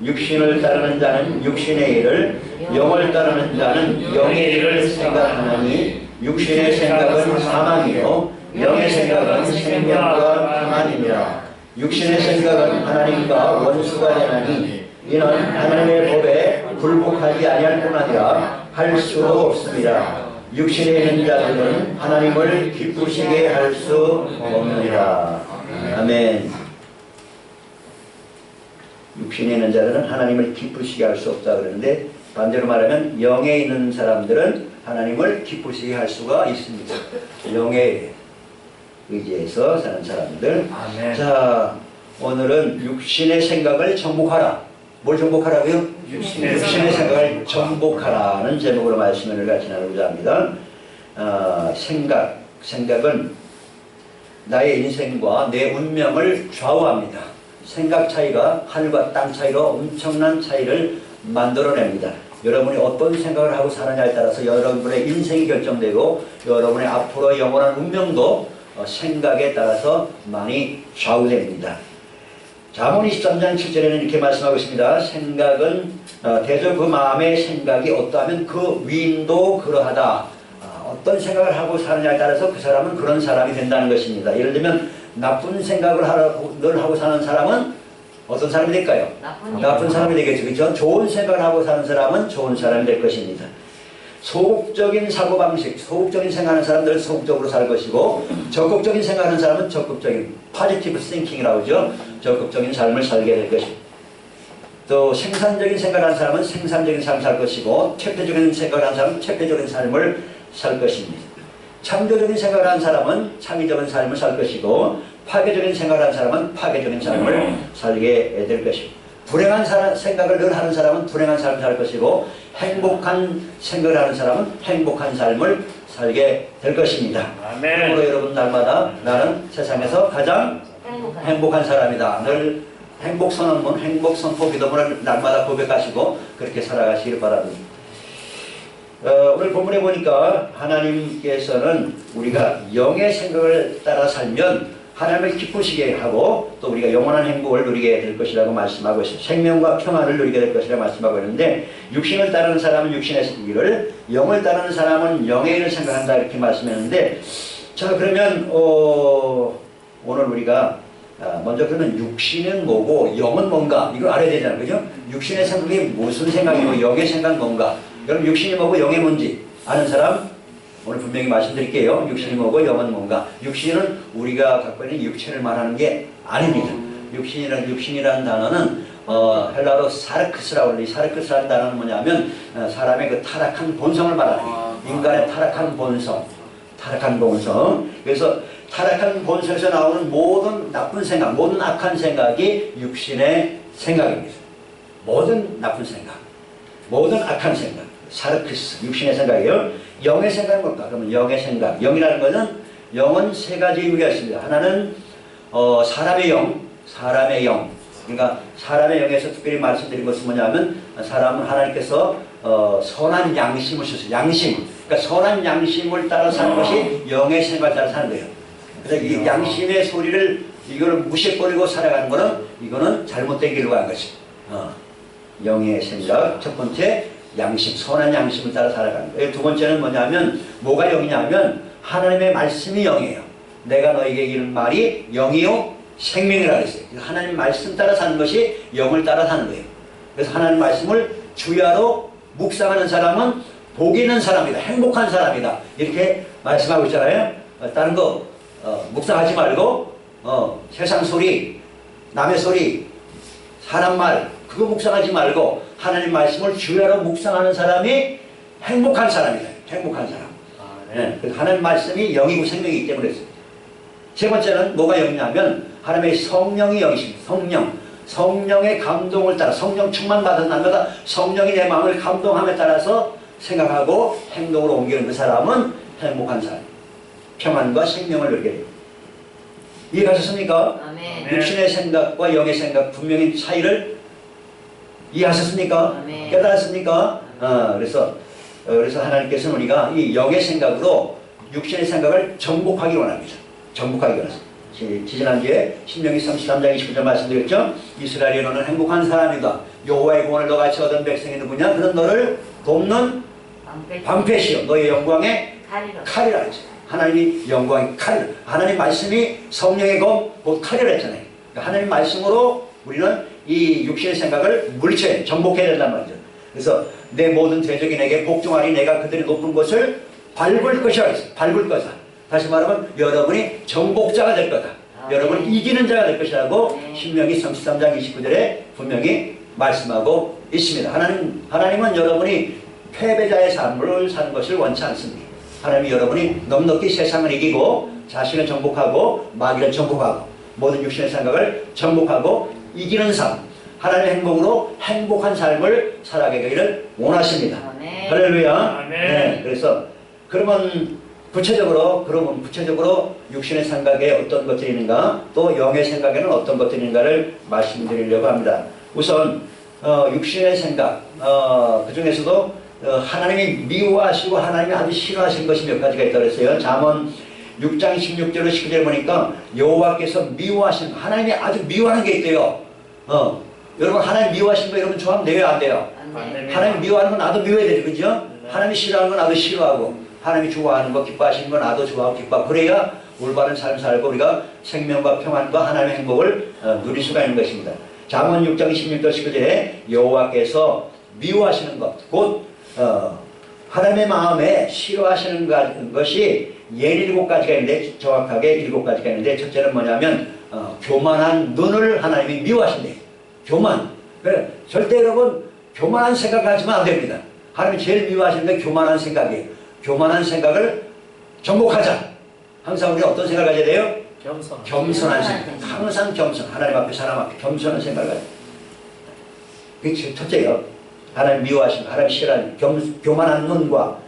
육신을 따르는 자는 육신의 일을, 영을 따르는 자는 영의 일을 생각하나니 육신의 생각은 사망이요 영의 생각은 생명과 평안이니라. 육신의 생각은 하나님과 원수가 되나니 이는 하나님의 법에 굴복하지 아니할 뿐 아니라 할 수도 없습니다. 육신에 있는 자들은 하나님을 기쁘시게 할 수 없느니라. 아멘. 육신에 있는 자들은 하나님을 기쁘시게 할 수 없다 그러는데, 반대로 말하면 영에 있는 사람들은 하나님을 기쁘시게 할 수가 있습니다. 영에 의지해서 사는 사람들. 아멘. 자, 오늘은 육신의 생각을 정복하라. 뭘 정복하라고요? 육신의 생각을 정복하라는 제목으로 말씀을 같이 나누고자 합니다. 생각은 나의 인생과 내 운명을 좌우합니다. 생각 차이가 하늘과 땅 차이로 엄청난 차이를 만들어냅니다. 여러분이 어떤 생각을 하고 사느냐에 따라서 여러분의 인생이 결정되고 여러분의 앞으로 영원한 운명도 생각에 따라서 많이 좌우됩니다. 잠언 23장 7절에는 이렇게 말씀하고 있습니다. 생각은 대저 그 마음의 생각이 어떠하면 그 위인도 그러하다. 어떤 생각을 하고 사느냐에 따라서 그 사람은 그런 사람이 된다는 것입니다. 예를 들면 나쁜 생각을 늘 하고 사는 사람은 어떤 사람이 될까요? 나쁜 사람이 되겠죠. 그렇죠? 좋은 생각을 하고 사는 사람은 좋은 사람이 될 것입니다. 소극적인 사고방식, 소극적인 생각하는 사람들은 소극적으로 살 것이고, 적극적인 생각하는 사람은 적극적인 포지티브 싱킹이라고 하죠. 적극적인 삶을 살게 될 것입니다. 또 생산적인 생각을 하는 사람은 생산적인 삶을 살 것이고, 퇴폐적인 생각을 하는 사람은 퇴폐적인 삶을 살 것입니다. 창조적인 생각을 하는 사람은 창의적인 삶을 살 것이고, 파괴적인 생각을 하는 사람은 파괴적인 삶을 살게 될 것입니다. 불행한 생각을 늘 하는 사람은 불행한 삶을 살 것이고, 행복한 생각을 하는 사람은 행복한 삶을 살게 될 것입니다. 그러므로 여러분, 날마다 나는 세상에서 가장 행복한 사람이다. 늘 행복선언문, 행복선포 기도문을 날마다 고백하시고 그렇게 살아가시길 바랍니다. 오늘 본문에 보니까 하나님께서는 우리가 영의 생각을 따라 살면 하나님을 기쁘시게 하고 또 우리가 영원한 행복을 누리게 될 것이라고 말씀하고 있습니다. 생명과 평안을 누리게 될 것이라고 말씀하고 있는데, 육신을 따르는 사람은 육신의 일을, 영을 따르는 사람은 영의 일을 생각한다 이렇게 말씀했는데, 자 그러면 오늘 우리가 먼저 그러면 육신은 뭐고 영은 뭔가 이걸 알아야 되잖아요. 그죠? 육신의 생각이 무슨 생각이고 영의 생각은 뭔가. 여러분 육신이 뭐고 영이 뭔지 아는 사람? 오늘 분명히 말씀드릴게요. 육신이 뭐고 영은 뭔가. 육신은 우리가 갖고 있는 육체를 말하는 게 아닙니다. 육신이라는 단어는 헬라어로 사르크스라고 하는데, 이 사르크스라는 단어는 뭐냐면 사람의 그 타락한 본성을 말하는, 인간의 타락한 본성. 그래서 타락한 본성에서 나오는 모든 나쁜 생각, 모든 악한 생각이 육신의 생각입니다. 모든 나쁜 생각, 모든 악한 생각, 사르크스, 육신의 생각이에요. 영의 생각은 뭘까? 그러면 영의 생각, 영이라는 것은, 영은 세 가지 의미가 있습니다. 하나는 사람의 영. 그러니까 사람의 영에서 특별히 말씀드린 것은 뭐냐면, 사람은 하나님께서 선한 양심을 주셨어요. 양심. 그러니까 선한 양심을 따라 사는 것이 영의 생각을 따라 사는 거예요. 그래서 이 양심의 소리를 이거를 무시해버리고 살아가는 거는, 이거는 잘못된 길로 간 것이. 영의 생각, 첫 번째 양심, 선한 양심을 따라 살아가는 거예요. 두 번째는 뭐냐면, 뭐가 영이냐면 하나님의 말씀이 영이에요. 내가 너에게 이런 말이 영이요 생명이라고 했어요. 하나님 말씀 따라 사는 것이 영을 따라 사는 거예요. 그래서 하나님 말씀을 주야로 묵상하는 사람은 복이 있는 사람이다, 행복한 사람이다, 이렇게 말씀하고 있잖아요. 다른 거 묵상하지 말고 세상 소리, 남의 소리, 사람 말 그거 묵상하지 말고 하나님 말씀을 주야로 묵상하는 사람이 행복한 사람이다. 행복한 사람. 네. 그래서 하나님 말씀이 영이고 생명이기 때문에 그랬어요. 세 번째는 뭐가 영이냐면 하나님의 성령이 영이십니다. 성령의 감동을 따라, 성령 충만 받은 날마다 성령이 내 마음을 감동함에 따라서 생각하고 행동으로 옮기는 그 사람은 행복한 사람, 평안과 생명을 누리게 됩니다. 이해하셨습니까? 아멘. 육신의 생각과 영의 생각 분명히 차이를 이해하셨습니까? 아멘. 깨달았습니까? 그래서 하나님께서는 우리가 이 영의 생각으로 육신의 생각을 정복하기 원합니다. 정복하기 원합니다. 지난주에 신명기 33장 29절 말씀드렸죠? 이스라엘이 너는 행복한 사람이다. 여호와의 구원을 너같이 얻은 백성이 누구냐? 그는 너를 돕는 방패시요 너의 영광의 칼이라 했죠. 하나님이 영광의 칼, 하나님 말씀이 성령의 검, 곧 칼이라 했잖아요. 그러니까 하나님 말씀으로 우리는 이 육신의 생각을 물리쳐야 정복해야 된단 말이죠. 그래서 내 모든 대적인에게 복종하리 내가 그들의 높은 곳을 밟을 것이라 했어요. 밟을 거다. 다시 말하면 여러분이 정복자가 될 거다. 여러분이 이기는 자가 될 것이라고 신명기 33장 29절에 분명히 말씀하고 있습니다. 하나님은 여러분이 패배자의 삶을 사는 것을 원치 않습니다. 하나님이 여러분이 넉넉히 세상을 이기고 자신을 정복하고 마귀를 정복하고 모든 육신의 생각을 정복하고 이기는 삶, 하나님의 행복으로 행복한 삶을 살아가기를 원하십니다. 할렐루야. 네, 그래서 그러면 구체적으로 육신의 생각에 어떤 것들이 있는가, 또 영의 생각에는 어떤 것들이 있는가를 말씀드리려고 합니다. 우선 육신의 생각, 그 중에서도 하나님이 미워하시고 하나님이 아주 싫어하시는 것이 몇 가지가 있다고 했어요. 잠언 6장 16절로 19절 보니까 여호와께서 미워하시는, 하나님이 아주 미워하는 게 있대요. 여러분 하나님 미워하시는 거 여러분 좋아하면 돼요, 안 돼요? 하나님 미워하는 건 나도 미워해야 되죠, 그죠? 하나님이 싫어하는 건 나도 싫어하고, 하나님이 좋아하는 거, 기뻐하시는 건 나도 좋아하고 기뻐하고, 그래야 올바른 삶을 살고 우리가 생명과 평안과 하나님의 행복을 누릴 수가 있는 것입니다. 잠언 6장 16절 19절에 여호와께서 미워하시는 것, 곧 하나님의 마음에 싫어하시는 것이 17가지가 있는데, 정확하게 7가지가 있는데, 첫째는 뭐냐면 교만한 눈을 하나님이 미워하신대. 교만. 그래, 절대 여러분 교만한 생각하시면 안 됩니다. 하나님이 제일 미워하시는 게 교만한 생각이에요. 교만한 생각을 정복하자. 항상 우리가 어떤 생각을 가져야 돼요? 겸손한 생각. 항상 겸손. 하나님 앞에 사람 앞에 겸손한 생각을 가져야 돼요. 그게 첫째요. 하나님 미워하시는, 하나님 싫어하는 교만한 눈과,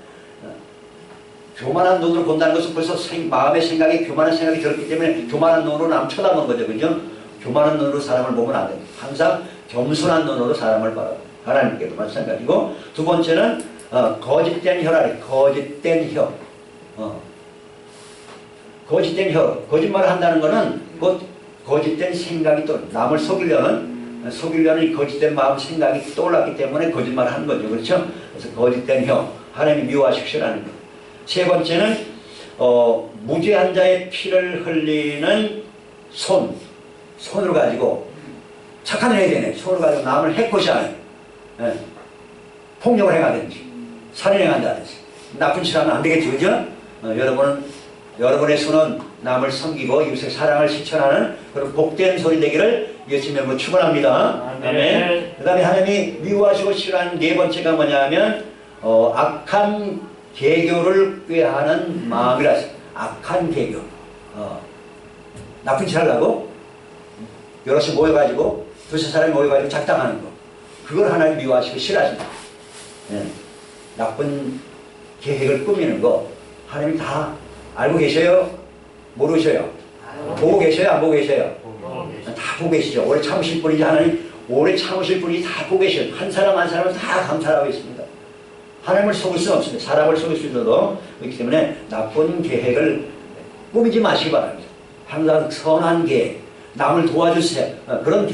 교만한 눈으로 본다는 것은 벌써 마음의 생각이 교만한 생각이 들었기 때문에 교만한 눈으로 남 쳐다보는 거죠, 그죠? 교만한 눈으로 사람을 보면 안 돼요. 항상 겸손한 눈으로 사람을 봐라. 하나님께도 마찬가지고, 두 번째는 거짓된 혀라. 거짓된 혀. 거짓된 혀. 거짓말을 한다는 것은 곧 거짓된 생각이 또 남을 속이려는 거짓된 마음 생각이 떠올랐기 때문에 거짓말을 하는 거죠. 그렇죠? 그래서 거짓된 혀. 하나님이 미워하십시오라는 것. 세 번째는 무죄한 자의 피를 흘리는 손으로 가지고 착한 일 해야 되네. 손으로 가지고 남을 해코지 하는, 폭력을 행하든지 살인을 행한다든지 나쁜 짓 하면 안 되겠죠, 그죠? 여러분의 손은 남을 섬기고 이웃의 사랑을 실천하는 그런 복된 손이 되기를 예수님의 이름으로 축원합니다. 아멘. 그 다음에 하나님이 미워하시고 싫어하는 네 번째가 뭐냐면 악한 계교를 꾀하는 마음이라 했어요. 악한 계교. 나쁜 짓 하려고 여럿이 모여가지고 두세 사람이 모여가지고 작당하는 거, 그걸 하나님 미워하시고 싫어하십니다. 나쁜 계획을 꾸미는 거 하나님이 다 알고 계셔요? 모르셔요? 보고 계셔요? 안 보고 계셔요? 다 보고 계시죠. 오래 참으실 분이지, 하나님 오래 참으실 분이 다 보고 계셔요. 한 사람 한 사람을 다 감찰하고 있습니다. 하나님을 속일 수는 없습니다. 사람을 속일 수 있어도. 그렇기 때문에 나쁜 계획을 꾸미지 마시기 바랍니다. 항상 선한 계획, 남을 도와주세요. 그런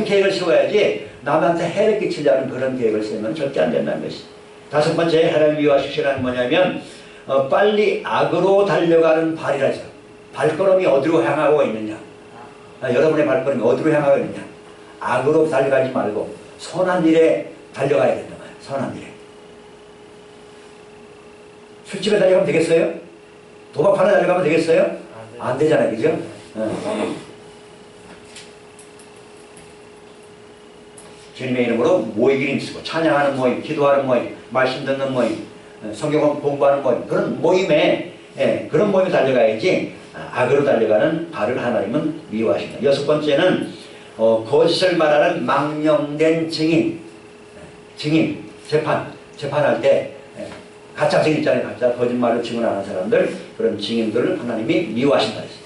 계획을 세워야지 남한테 해를 끼치려는 그런 계획을 세우면 절대 안 된다는 것이. 다섯 번째 하나님 미워하시라는 뭐냐면 빨리 악으로 달려가는 발이라죠. 발걸음이 어디로 향하고 있느냐. 여러분의 발걸음이 어디로 향하고 있느냐. 악으로 달려가지 말고 선한 일에 달려가야 된다 말이에요. 선한 일에. 술집에 달려가면 되겠어요? 도박하러 달려가면 되겠어요? 안 되잖아요, 그죠? 주님의 이름으로 모이기를 쓰고 찬양하는 모임, 기도하는 모임, 말씀 듣는 모임, 성경 공부하는 모임, 그런 모임에 달려가야지 악으로 달려가는 발을 하나님은 미워하십니다. 여섯 번째는 거짓을 말하는 망령된 증인, 재판할 때 가짜 증인 있잖아요. 가짜 거짓말로 증언하는 사람들, 그런 증인들을 하나님이 미워하신다 했어요.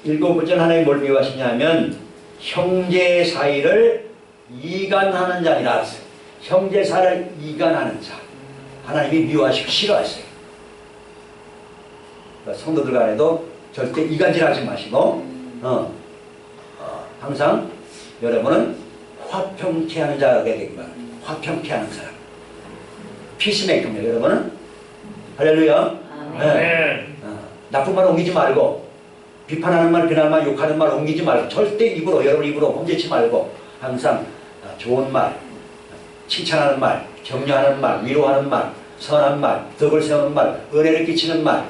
일곱 번째는 하나님이 뭘 미워하시냐면 형제 사이를 이간하는 자니라 했어요. 형제 사이를 이간하는 자, 하나님이 미워하시고 싫어하세요. 그러니까 성도들 간에도 절대 이간질하지 마시고 항상 여러분은 화평케 하는 자가 되기만 합니다. 화평케 하는 사람. 피스메이커입니다. 여러분은. 할렐루야. 네. 나쁜 말 옮기지 말고, 비판하는 말, 비난하는 말, 욕하는 말 옮기지 말고, 절대 입으로, 여러분 입으로 옮기지 말고, 항상 좋은 말, 칭찬하는 말, 격려하는 말, 위로하는 말, 선한 말, 덕을 세우는 말, 은혜를 끼치는 말,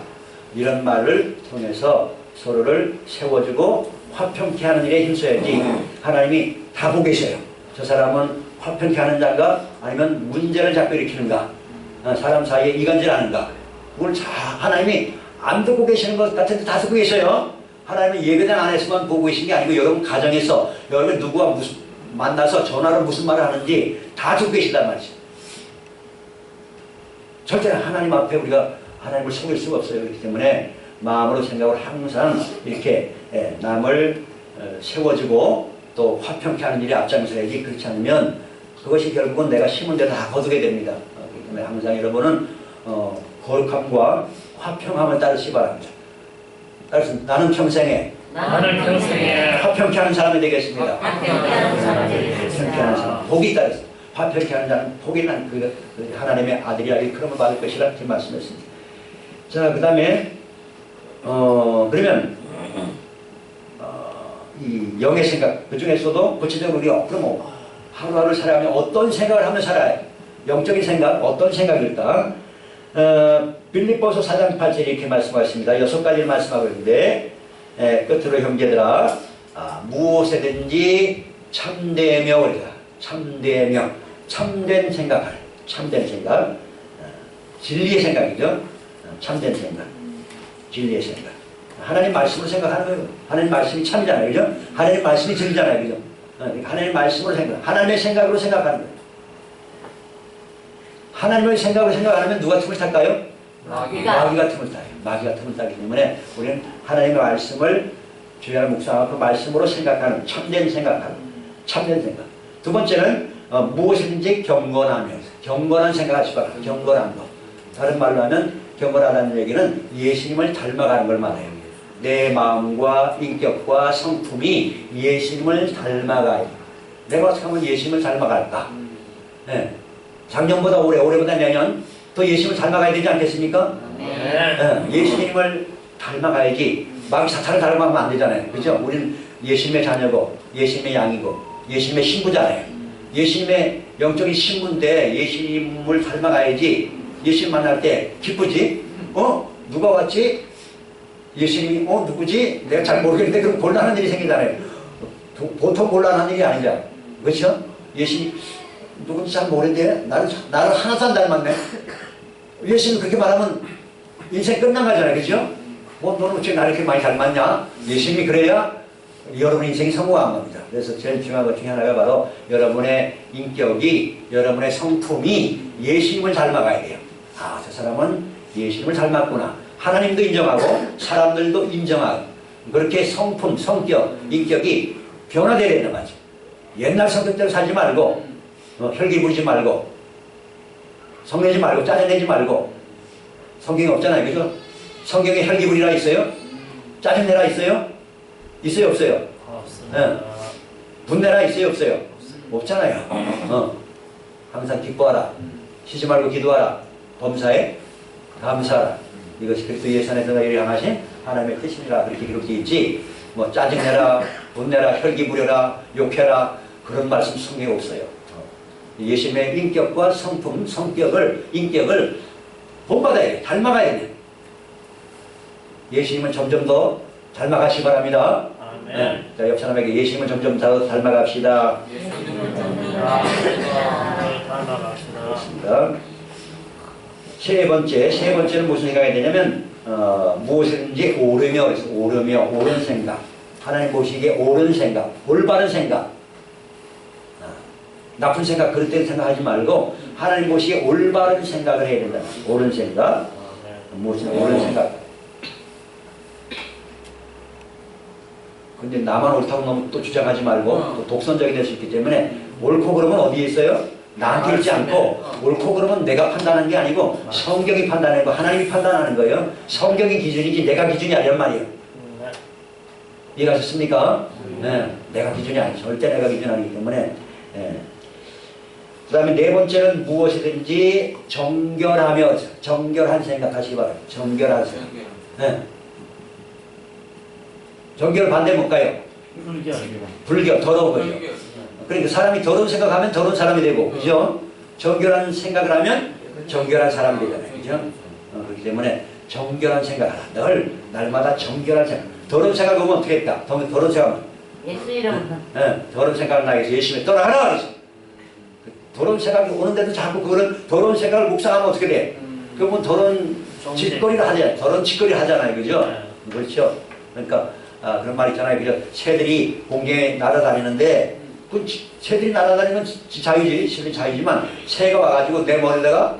이런 말을 통해서 서로를 세워주고 화평케 하는 일에 힘써야지. 하나님이 다 보고 계셔요. 저 사람은 화평케 하는 자인가? 아니면 문제를 자꾸 일으키는가? 사람 사이에 이간질하는가? 그걸 하나님이 안 듣고 계시는 것 같은데 다 듣고 계셔요. 하나님은 예배당 안에서만 보고 계신 게 아니고 여러분 가정에서 여러분 누구와 만나서 전화로 무슨 말을 하는지 다 듣고 계신단 말이죠. 절대 하나님 앞에 우리가 하나님을 속일 수가 없어요. 그렇기 때문에 마음으로 생각을 항상 이렇게 남을 세워주고 또 화평케 하는 일에 앞장서야지. 그렇지 않으면 그것이 결국은 내가 심은 데 다 거두게 됩니다. 그렇기 때문에 항상 여러분은 거룩함과 화평함을 따르시기 바랍니다. 따라서 나는 평생에 화평케 하는 사람이 되겠습니다. 화평케 하는 사람. 복이 따르서 화평케 하는 자는 복이 난 그 하나님의 아들이라 일컬음을 받을 것이라 이렇게 말씀했습니다. 자, 그 다음에 그러면 이 영의 생각, 그 중에서도 구체적으로 우리가 그럼 하루하루 살아가면 어떤 생각을 하며 살아요? 영적인 생각, 어떤 생각일까? 빌립보서 4장 8절에 이렇게 말씀하십니다. 6가지를 말씀하고 있는데 끝으로 형제들아 무엇에든지 참되며 그러다. 참되며 참된 생각할, 참된 생각, 진리의 생각이죠. 참된 생각, 진리의 생각. 하나님 말씀으로 생각하는 거예요. 하나님 말씀이 참이잖아요. 그죠? 하나님 말씀이 진리잖아요. 그죠? 하나님 말씀으로 생각, 하나님의 생각으로 생각하는 거예요. 하나님의 생각으로 생각 안 하면 누가 틈을 탈까요? 마귀가 틈을 타요. 마귀가 틈을 타기 때문에 우리는 하나님의 말씀을 주야를 묵상하고 그 말씀으로 생각하는 참된 생각하는 참된 생각. 두 번째는 무엇이든지 경건한 생각하시기 바랍니다. 경건한 것. 다른 말로 하면 경건하다는 얘기는 예수님을 닮아가는 걸 말해요. 내 마음과 인격과 성품이 예수님을 닮아가요. 내가 어떻게 하면 예수님을 닮아갈까? 네. 작년보다 올해보다 내년 더 예수님을 닮아가야 되지 않겠습니까? 네. 예수님을 닮아가야지. 마귀 사탄을 닮아가면 안 되잖아요. 그죠? 우리는 예수님의 자녀고 예수님의 양이고 예수님의 신부잖아요. 예수님의 영적인 신부인데 예수님을 닮아가야지. 예수님 만날 때 기쁘지? 누가 왔지? 예수님이 누구지? 내가 잘 모르겠는데 그럼 곤란한 일이 생기잖아요. 보통 곤란한 일이 아니잖아요. 그렇죠? 예수님 누군지 잘 모르는데 나를 하나도 안 닮았네. 예수님 그렇게 말하면 인생 끝난 거잖아요. 그죠? 너는 어떻게 나를 이렇게 많이 닮았냐? 예수님이 그래야 여러분의 인생이 성공한 겁니다. 그래서 제일 중요한 것 중에 하나가 바로 여러분의 인격이, 여러분의 성품이 예수님을 닮아가야 돼요. 저 사람은 예수님을 닮았구나. 하나님도 인정하고 사람들도 인정하고 그렇게 성품, 성격, 인격이 변화되어야 되는 거죠. 옛날 성격대로 살지 말고 혈기 부리지 말고 성내지 말고 짜증내지 말고. 성경이 없잖아요. 그죠? 성경에 혈기 부리라 있어요? 짜증내라 있어요? 있어요? 없어요? 없습니다. 분내라 있어요? 없어요? 없잖아요. 항상 기뻐하라. 쉬지 말고 기도하라. 범사에 감사하라. 이것이 그리스도 예수 안에서 너희를 향하신 하나님의 뜻이니라. 그렇게 기록되어 있지. 짜증내라, 분내라, 혈기 부려라, 욕해라. 그런 말씀 성경에 없어요. 예수님의 인격과 성품, 인격을 본받아야 돼. 닮아가야 돼. 예수님은 점점 더 닮아가시기 바랍니다. 네. 자, 옆 사람에게 예수님을 점점 더 닮아갑시다. 닮아갑시다. 세 번째는 무슨 생각이 되냐면 무엇이든지 오르며, 옳은 생각. 하나님 보시기에 옳은 생각, 올바른 생각. 나쁜 생각, 그릇된 생각하지 말고 하나님 보시기에 올바른 생각을 해야 된다. 옳은 생각. 무엇이든 옳은 생각. 근데 나만 옳다고 너무 또 주장하지 말고 또 독선적이 될 수 있기 때문에 옳고 그러면 어디에 있어요? 나한테 있지 않고 옳고 그러면 내가 판단하는 게 아니고 성경이 판단하는 거, 하나님이 판단하는 거예요. 성경이 기준이지 내가 기준이 아니란 말이에요. 이해가셨습니까? 내가 기준이 아니죠. 절대 내가 기준이 아니기 때문에. 그 다음에 네 번째는 무엇이든지 정결하며, 정결한 생각하시기 바랍니다. 정결한 생각. 정결 반대 뭘까요? 불교, 더러운 거죠. 그러니까 사람이 더러운 생각하면 더러운 사람이 되고, 그죠? 정결한 생각을 하면 정결한 사람이 되잖아요. 그죠? 그렇기 때문에 정결한 생각을 하라. 늘 날마다 정결한 생각. 더러운 생각을 하면 어떻게 했다? 더러운 생각은 예수 이름으로. 더러운 생각을 나에게서 예수님이 떠나가라 그랬어. 더러운 생각이 오는데도 자꾸 그런 더러운 생각을 묵상하면 어떻게 돼? 그러면 더러운 짓거리를 하잖아요. 더러운 짓거리를 하잖아요. 그죠? 그렇죠? 그러니까 그런 말 있잖아요. 그죠? 새들이 공중에 날아다니는데 그 새들이 날아다니는 건 자유지. 실은 자유지만 새가 와가지고 내 머리에다가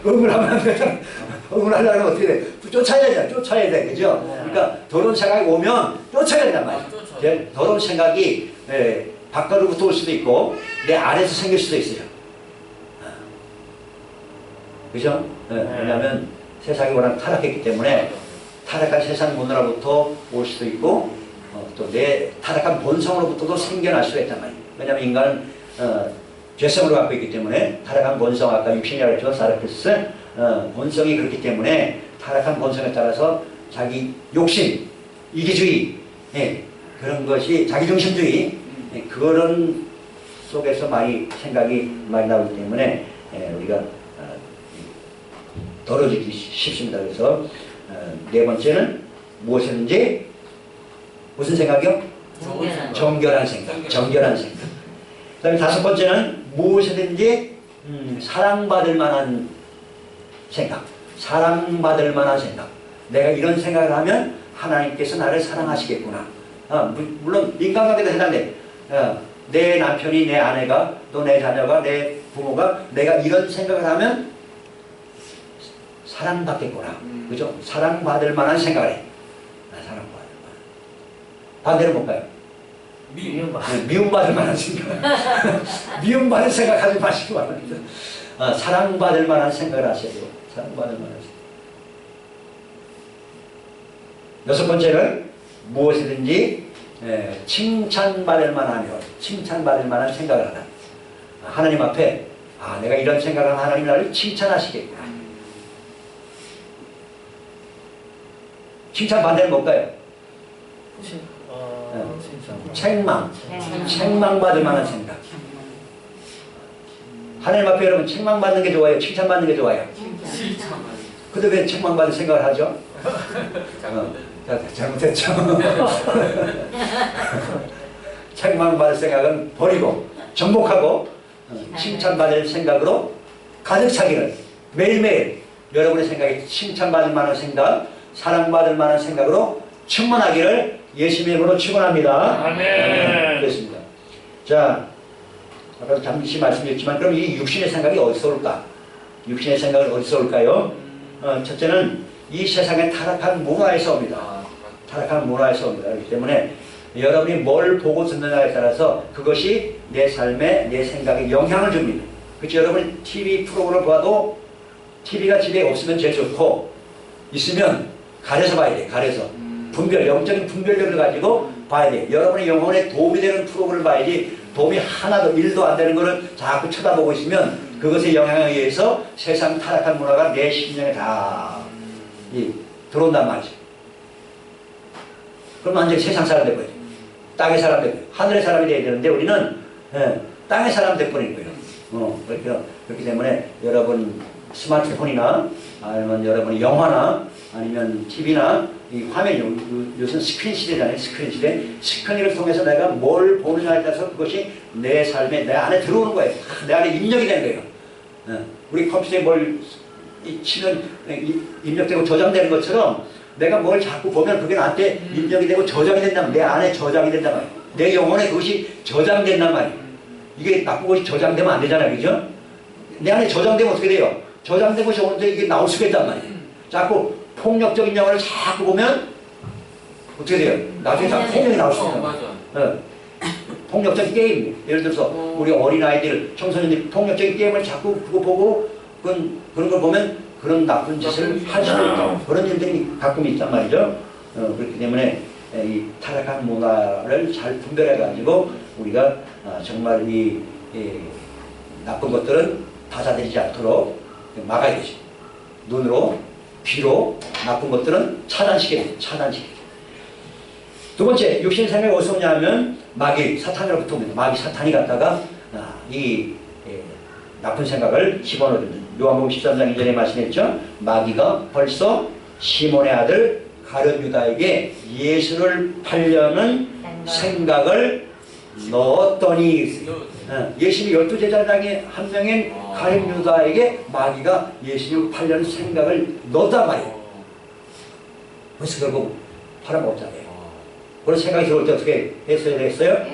응을 하면 안 되잖아. 응을 하려면 어떻게 돼? 쫓아야 되잖아. 쫓아야 돼. 그죠? 그러니까 더러운 생각이 오면 쫓아야 된단 말이야. 더러운 생각이 바깥으로부터 올 수도 있고 내 안에서 생길 수도 있어요. 그죠? 왜냐하면 세상이 워낙 타락했기 때문에 타락한 세상 문화로부터 올 수도 있고 또 내 타락한 본성으로부터도 생겨날 수가 있단 말이에요. 왜냐하면 인간은 죄성으로 갖고 있기 때문에 타락한 본성, 아까 육신이라고 했죠. 사르크스 본성이 그렇기 때문에 타락한 본성에 따라서 자기 욕심, 이기주의 그런 것이 자기중심주의 그런 속에서 많이 생각이 많이 나오기 때문에 우리가 더러지기 쉽습니다. 그래서 네 번째는 무엇이든지 무슨 생각이요? 정결한 생각. 정결한 생각. 그 다음에 다섯 번째는 무엇이든지 사랑받을 만한 생각. 사랑받을 만한 생각. 내가 이런 생각을 하면 하나님께서 나를 사랑하시겠구나. 물론 인간관계도 해당돼. 내 남편이, 내 아내가, 또 내 자녀가, 내 부모가 내가 이런 생각을 하면 사랑받겠구나. 그죠? 사랑받을 만한 생각을 해. 사랑받을 만한. 반대로 볼까요? 미움받을 만한 생각. 미움받을 생각하지 마시기 바랍니다. 사랑받을 만한 생각을 하셔야 돼요. 사랑받을 만한 생각. 여섯 번째는 무엇이든지 칭찬받을 만하며 칭찬받을 만한 생각을 하라. 하나님 앞에 내가 이런 생각을 하면 하나님 나를 칭찬하시겠구나. 칭찬 반대는 뭘까요? 책망. 책망받을 만한 생각. 하나님 앞에 여러분 책망받는 게 좋아요? 칭찬받는 게 좋아요? 근데 왜 책망받을 생각을 하죠? 잘못했죠. 책망받을 생각은 버리고 정복하고 칭찬받을 생각으로 가득 차기를 매일매일 여러분의 생각이 칭찬받을 만한 생각, 사랑받을 만한 생각으로 충만하기를 예수님의 이름으로 축원합니다. 아멘. 그렇습니다. 자, 아까도 잠시 말씀드렸지만 그럼 이 육신의 생각이 어디서 올까? 육신의 생각은 어디서 올까요? 첫째는 이 세상의 타락한 문화에서 옵니다. 타락한 문화에서 옵니다. 그렇기 때문에 여러분이 뭘 보고 듣느냐에 따라서 그것이 내 삶에, 내 생각에 영향을 줍니다. 그렇죠? 여러분이 TV 프로그램을 봐도 TV가 집에 없으면 제일 좋고 있으면 가려서 봐야 돼. 가려서. 영적인 분별력을 가지고 봐야 돼. 여러분의 영혼에 도움이 되는 프로그램을 봐야지 도움이 하나도 1도 안 되는 것을 자꾸 쳐다보고 있으면 그것의 영향에 의해서 세상 타락한 문화가 내 심령에 다 들어온단 말이죠. 그럼 완전히 세상 사람 되버려요. 땅의 사람 되버려요. 하늘의 사람이 돼야 되는데 우리는 땅의 사람 돼버리는 거예요. 그렇기 때문에 여러분 스마트폰이나 아니면 여러분 영화나 아니면 TV나 이 화면, 요즘 스크린 시대잖아요. 스크린 시대. 스크린을 통해서 내가 뭘 보느냐에 따라서 그것이 내 삶에, 내 안에 들어오는 거예요. 내 안에 입력이 되는 거예요. 우리 컴퓨터에 뭘 치면 입력되고 저장되는 것처럼 내가 뭘 자꾸 보면 그게 나한테 입력이 되고 저장이 된다면 내 안에 저장이 된단 말이에요. 내 영혼에 그것이 저장된단 말이에요. 이게 나쁜 것이 저장되면 안 되잖아요. 그죠? 내 안에 저장되면 어떻게 돼요? 저장된 것이 오는데 이게 나올 수가 있단 말이에요. 자꾸 폭력적인 영화를 자꾸 보면 어떻게 돼요? 나중에 다 폭력이 나올 수 있어요. 폭력적인 게임, 예를 들어서 우리 어린아이들, 청소년들이 폭력적인 게임을 자꾸 그거 보고 그런 걸 보면 그런 나쁜 짓을 할 수도 있다. 그런 일들이 가끔 있단 말이죠. 그렇기 때문에 이 타락한 문화를 잘 분별해 가지고 우리가 정말 이 나쁜 것들은 받아들이지 않도록 막아야 되죠. 눈으로, 귀로 나쁜 것들은 차단시켜야 돼요. 차단시켜야 돼요. 두 번째, 육신의 생각이 어디서 오냐면 마귀, 사탄으로부터 옵니다. 마귀, 사탄이 갖다가 나쁜 생각을 집어넣습니다. 요한복음 13장 2절에 말씀했죠. 마귀가 벌써 시몬의 아들 가룟 유다에게 예수를 팔려는 생각을 넣었더니 예수님 12제자 중에 한 명인 가룟 유다에게 마귀가 예수님을 팔려는 생각을 넣었단 말이에요. 그래서 결국 팔아먹었잖아요. 그런 생각이 들어올 때 어떻게 했어야 되겠어요?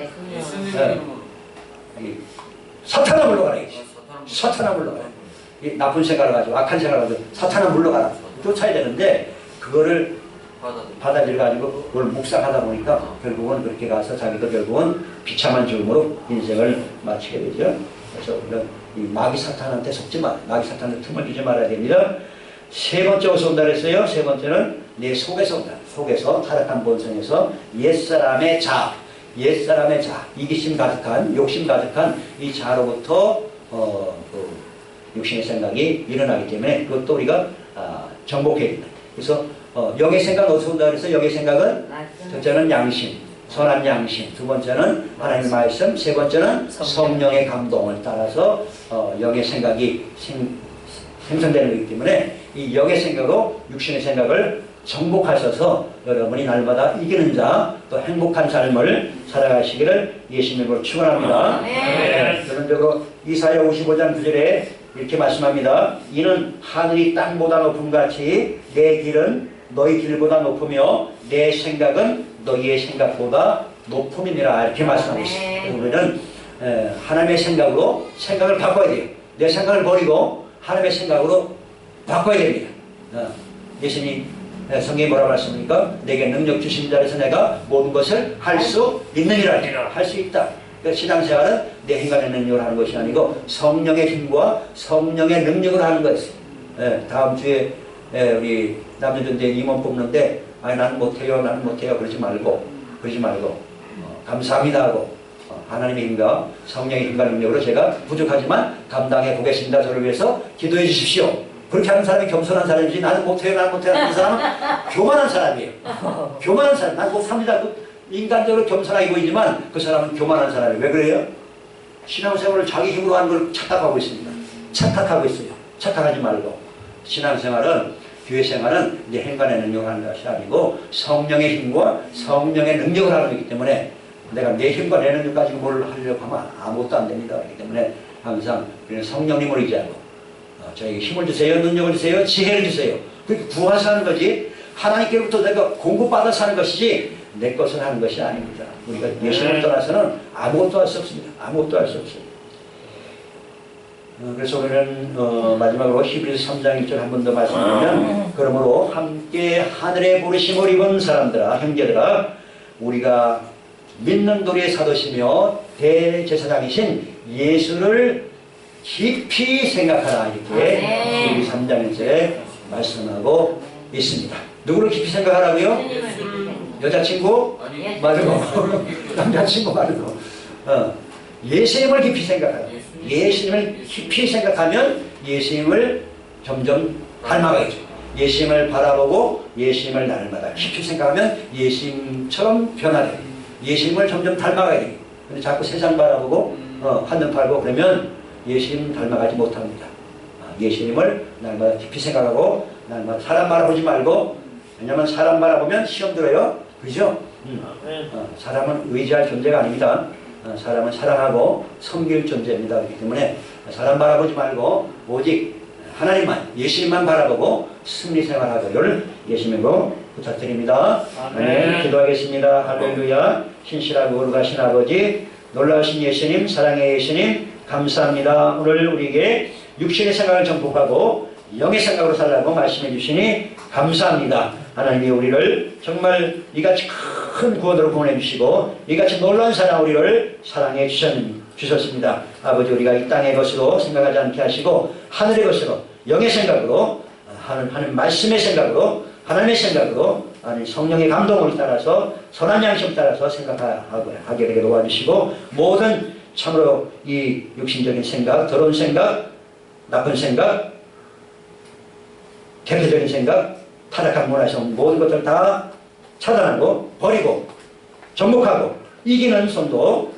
사탄아 물러가라. 사탄아 물러가라. 이 나쁜 생각을 가지고 악한 생각을 가지고 사탄아 물러가라. 쫓아야 되는데 그거를 받아들여가지고 그걸 묵상하다 보니까 결국은 그렇게 가서 자기도 결국은 비참한 죽음으로 인생을 마치게 되죠. 그래서 우리가 이 마귀 사탄한테 속지 마, 마귀 사탄한테 틈을 주지 말아야 됩니다. 세 번째 어디서 온다 그랬어요? 세 번째는 내 속에서 온다. 속에서 타락한 본성에서 옛사람의 자, 옛사람의 자, 이기심 가득한, 욕심 가득한 이 자로부터 육신의 생각이 일어나기 때문에 그것도 우리가 정복해야 된다. 그래서 영의 생각은 어디서 온다 그래서 영의 생각은 첫째는 양심, 선한 양심, 두 번째는 하나님의 말씀, 세 번째는 성령의 감동을 따라서 영의 생각이 생성되는 것이기 때문에 이 영의 생각으로 육신의 생각을 정복하셔서 여러분이 날마다 이기는 자, 또 행복한 삶을 살아가시기를 예수님으로 축원합니다. 결론적으로 이사야 55장 9절에 이렇게 말씀합니다. 이는 하늘이 땅보다 높음 같이 내 길은 너희 길보다 높으며 내 생각은 너희의 생각보다 높음이니라 이렇게 말씀하고 있습니다. 우리는 하나님의 생각으로 생각을 바꿔야 돼요. 내 생각을 버리고 하나님의 생각으로 바꿔야 됩니다. 예수님 성경에 뭐라고 말씀합니까? 내게 능력 주신 자에서 내가 모든 것을 할 수 있느니라. 할 수 있다. 그러니까 신앙생활은 내 인간의 능력을 하는 것이 아니고 성령의 힘과 성령의 능력을 하는 것이에요. 다음 주에 우리 남녀전대 임원 뽑는데 나는 못해요, 나는 못해요 그러지 말고 감사합니다 하고 하나님의 힘과 성령의 힘과 능력으로 제가 부족하지만 감당해 보겠습니다. 저를 위해서 기도해 주십시오. 그렇게 하는 사람이 겸손한 사람이지 나는 못해요, 나는 못해요 하는 사람은 교만한 사람이에요. 교만한 사람. 난 못합니다. 인간적으로 겸손하게 보이지만 그 사람은 교만한 사람이에요. 왜 그래요? 신앙생활을 자기 힘으로 하는 걸 착각하고 있습니다. 착각하고 있어요. 착각하지 말고 신앙생활은 교회생활은 내 행간의 능력을 하는 것이 아니고 성령의 힘과 성령의 능력을 하는 것이기 때문에 내가 내 힘과 내 능력 가지고 뭘 하려고 하면 아무것도 안 됩니다. 그렇기 때문에 항상 우리는 성령님을 의지하고 저에게 힘을 주세요, 능력을 주세요, 지혜를 주세요. 그렇게 구하서 하는 거지 하나님께로부터 내가 공급받아서 하는 것이지 내 것을 하는 것이 아닙니다. 우리가 예수님을 떠나서는 아무것도 할 수 없습니다. 아무것도 할 수 없어요. 그래서 우리는 마지막으로 히브리서 3장 1절 한 번 더 말씀드리면 그러므로 함께 하늘의 부르심을 입은 사람들아 형제들아 우리가 믿는 도리의 사도시며 대제사장이신 예수를 깊이 생각하라 이렇게 우리 3장 1절에 말씀하고 있습니다. 누구를 깊이 생각하라고요? 여자친구? 말고 남자친구 말고 예수님을 깊이 생각하라. 예수님을 깊이 생각하면 예수님을 점점 닮아가겠죠. 예수님을 바라보고 예수님을 날마다 깊이 생각하면 예수님처럼 변화돼요. 예수님을 점점 닮아가야 돼요. 근데 자꾸 세상 바라보고 한눈 팔고 그러면 예수님 닮아가지 못합니다. 예수님을 날마다 깊이 생각하고 날마다 사람 바라보지 말고 왜냐하면 사람 바라보면 시험 들어요. 그죠? 사람은 의지할 존재가 아닙니다. 사람은 사랑하고 섬길 존재입니다. 그렇기 때문에 사람 바라보지 말고 오직 하나님만 예수님만 바라보고 승리생활하기를 예수님으로 부탁드립니다. 아멘. 기도하겠습니다. 할렐루야. 신실하고 거룩하신 아버지 놀라우신 예수님 사랑의 예수님 감사합니다. 오늘 우리에게 육신의 생각을 정복하고 영의 생각으로 살라고 말씀해 주시니 감사합니다. 하나님이 우리를 정말 이같이 큰 구원으로 보내주시고 이같이 놀라운 사랑 우리를 사랑해 주셨습니다. 아버지 우리가 이 땅의 것으로 생각하지 않게 하시고 하늘의 것으로 영의 생각으로 하는 말씀의 생각으로 하나님의 생각으로 아니 성령의 감동을 따라서 선한 양심 따라서 생각하게 되게 도와주시고 모든 참으로 이 육신적인 생각, 더러운 생각, 나쁜 생각, 대표적인 생각, 타락한 문화에서 모든 것들 다 차단하고 버리고 정복하고 이기는 손도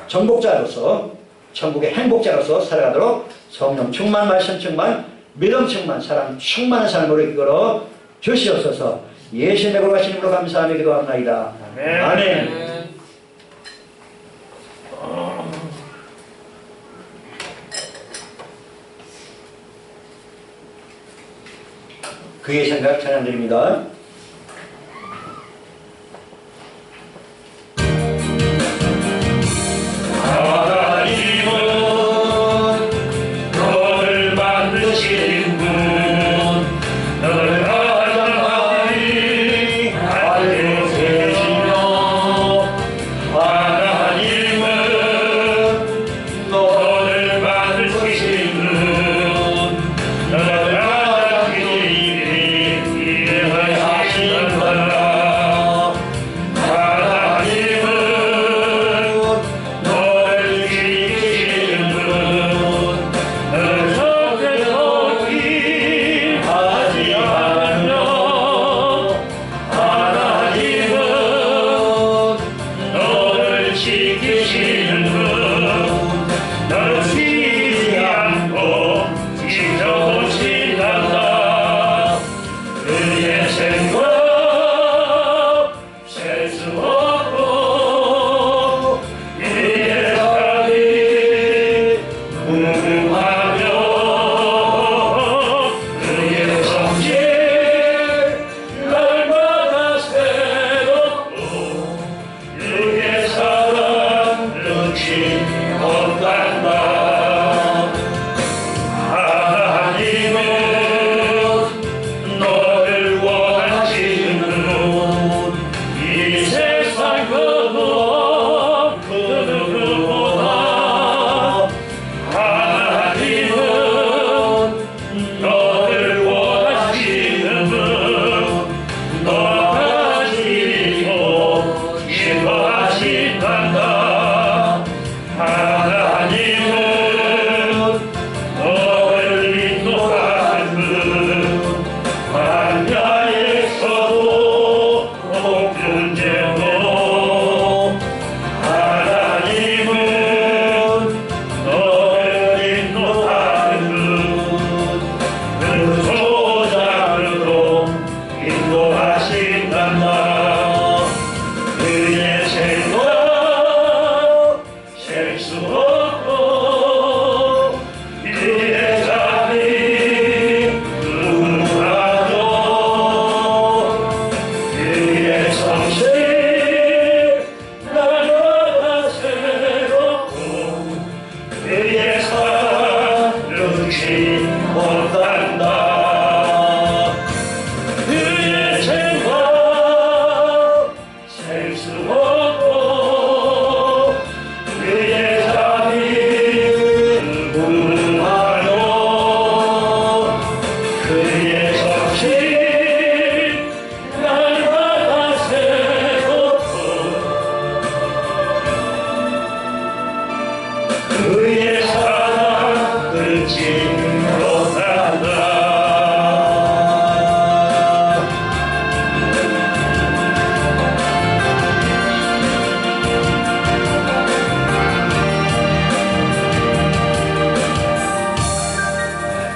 정복자로서 천국의 행복자로서 살아가도록 성령 충만, 말씀 충만, 믿음 충만, 사랑 충만한 삶으로 이끌어 주시옵소서. 예수님의 거룩하신 이름으로 감사하며 기도합나이다. 아멘. 아멘. 그의 생각 찬양드립니다.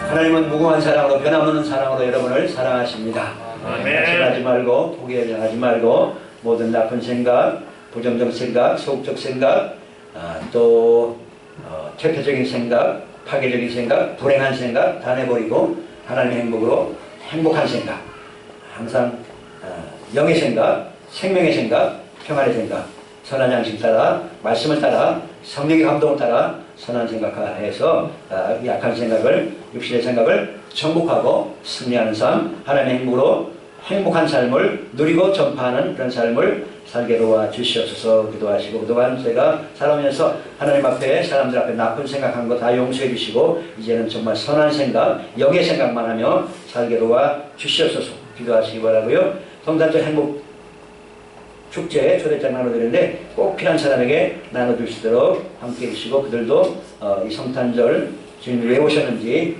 하나님은 무궁한 사랑으로 변함없는 사랑으로 여러분을 사랑하십니다. 낙심하지 말고 포기하지 말고 모든 나쁜 생각, 부정적 생각, 소극적 생각, 또 퇴폐적인 생각, 파괴적인 생각, 불행한 생각 다 내버리고 하나님의 행복으로 행복한 생각, 항상 영의 생각, 생명의 생각, 평안의 생각, 선한 양심 따라 말씀을 따라 성령의 감동을 따라 선한 생각해서 약한 생각을 육신의 생각을 정복하고 승리하는 삶, 하나님의 행복으로 행복한 삶을 누리고 전파하는 그런 삶을 살게 도와주시옵소서. 기도하시고 그동안 제가 살아오면서 하나님 앞에 사람들 앞에 나쁜 생각한 거 다 용서해 주시고 이제는 정말 선한 생각, 영의 생각만 하며 살게 도와주시옵소서. 기도하시기 바라고요. 성탄절 행복 축제 초대장 나눠드리는데 꼭 필요한 사람에게 나눠줄 수 있도록 함께 해주시고 그들도 이 성탄절 지금 왜 오셨는지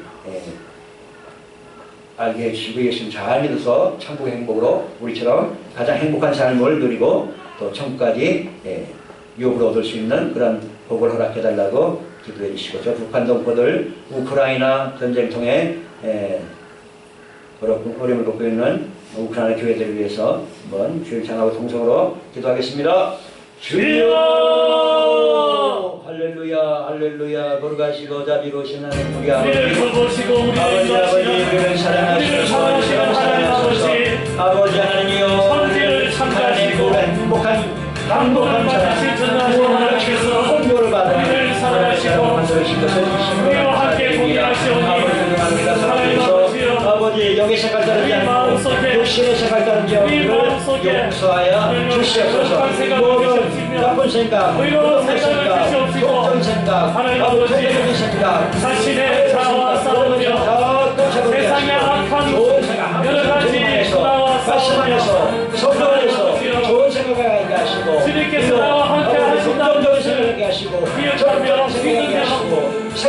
알게 해주시고 예수님 잘 믿어서 천국의 행복으로 우리처럼 가장 행복한 삶을 누리고 또 천국까지 유업으로 얻을 수 있는 그런 복을 허락해달라고 기도해 주시고 저 북한 동포들 우크라이나 전쟁 통해 어려움을 겪고 있는 우크라이나 교회들을 위해서 한번 주일 찬양하고 통성으로 기도하겠습니다. 주여 할렐루야 할렐루야 거룩하시고 자비로우신 하나님 우리 아버지 우리를 사랑하시고 아버지 하나님이여 하나님의 행복한 공부를 받아 우리를 사랑하시고 우리와 함께 공유하시오니 아버지 영의 색깔 따르지 않고 육신의 색깔 따르지 않고 용서하여 주시옵소서. 모든 나쁜 생각, 부정의 생각, 독전 생각, 부정적인 생각 자신의 자아와 싸우며 세상의 악한 여러 가지 문화와 말씀하면서 성도에서 좋은 생각을 하게 하시고 주님께서 나와 함께 하신다는 긍정적인 생각을 하게 하시고 기억하며 믿으며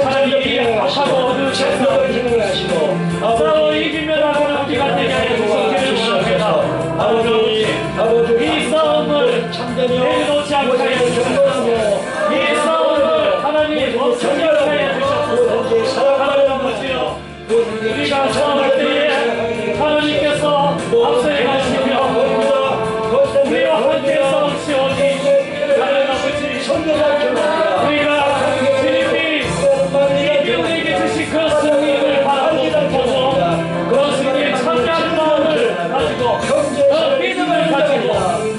하나님이 악하고 어두운 생각을 하시고 싸워 이기며 나가는 우리가 되게 하여 주시기를 원합니다. 아버지 이 싸움을 내려놓지 않게 하여 주시옵소서. 이 싸움을 하나님 정결하게 하여 주시옵소서. 하나님 아버지여 우리가 싸움할 때에 하나님께서 앞서에 가시며 우리와 함께 싸우시오니 하나님 아버지 우리가 주님이 우리에게 주신 그 승리를 바라보고 그 승리에 참여하는 마음을 가지고 그 믿음을 가지고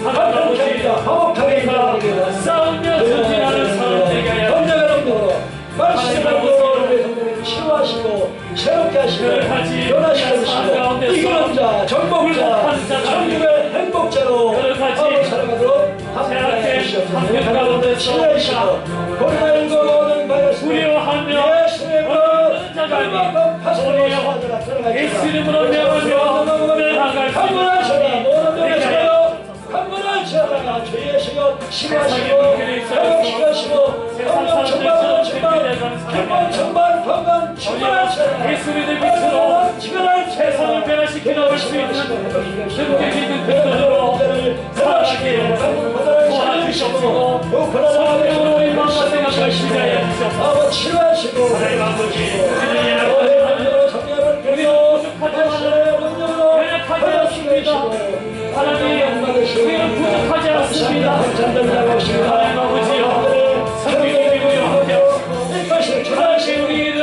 하나님 아버지 우리가 싸우며 전진하는 사람 되게 하여 말씀으로 치유하시고 새롭게 하시고 변화시키시고 이기는 자, 정복자, 천국의 행복자로 살아가도록 함께 주시옵소서. 치유하시고 코로나19는 바이러스 우리와 하며 어떤 자가 아니 예수 이름으로 명하며 나아갈 수 강건하시라 주 예수여 치유하시고 회복시키시고 성령 충만 기쁨 충만 건강 충만하시라 예수 믿을 빛으로 세상을 변화시켜 수 있는 능력 있는 그들로 살아가게 도와주시옵소서. 성령으로 우리 마음과 생각을 시작해 주시옵소서. 치유하시고 하나님 아버지 연약하지 않습니다. 하나님 우리는 부족하지 않습니다. 하나님 아버지여 성령님이여 함께하시고 하나님 우리를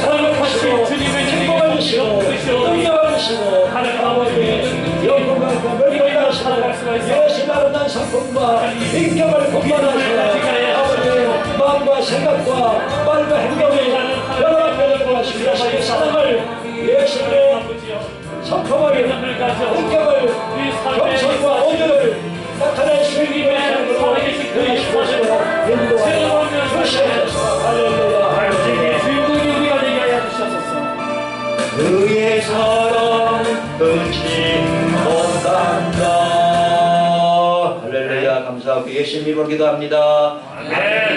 거룩하신 주님의 능력을 부으시오. 하나님 아버지 우리가 살아갈 수가 있어 예수 아름다운 성품과 인격을 공부하시라 아버지 마음과 생각과 말과 행동이 연합되는 것이시오. 사랑을 예수님의 성품을 인격을 겸손과 온유를 나타낼 수 있는 살아계신 그 예수님으로 인도하여 주시옵소서. 할렐루야. 주인공이 우리가 되게 하여 주시옵소서. 그의 사랑 끊지 못한다. 할렐루야. 감사하고 예수님 이름으로 기도합니다.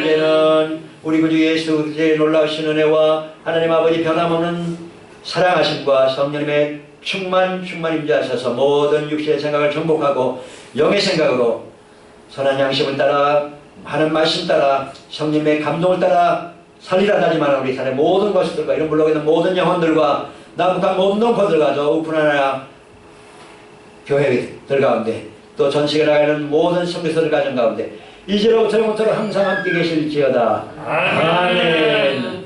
이제는 우리 구주 예수 그리스도의 놀라우신 은혜와 하나님 아버지 변함없는 사랑하심과 성령님의 충만 임재하셔서 모든 육신의 생각을 정복하고 영의 생각으로 선한 양심을 따라 하는 말씀 따라 성령님의 감동을 따라 살리라 하지만 우리 산의 모든 것들과 이런 물러가 있는 모든 영혼들과 남북한 모든 동포들과 저 우크라이나 교회들 가운데 또 전 세계에 나가 있는 모든 성교사들 가정 가운데 이제로부터 영원토록 항상 함께 계실지어다. 아멘.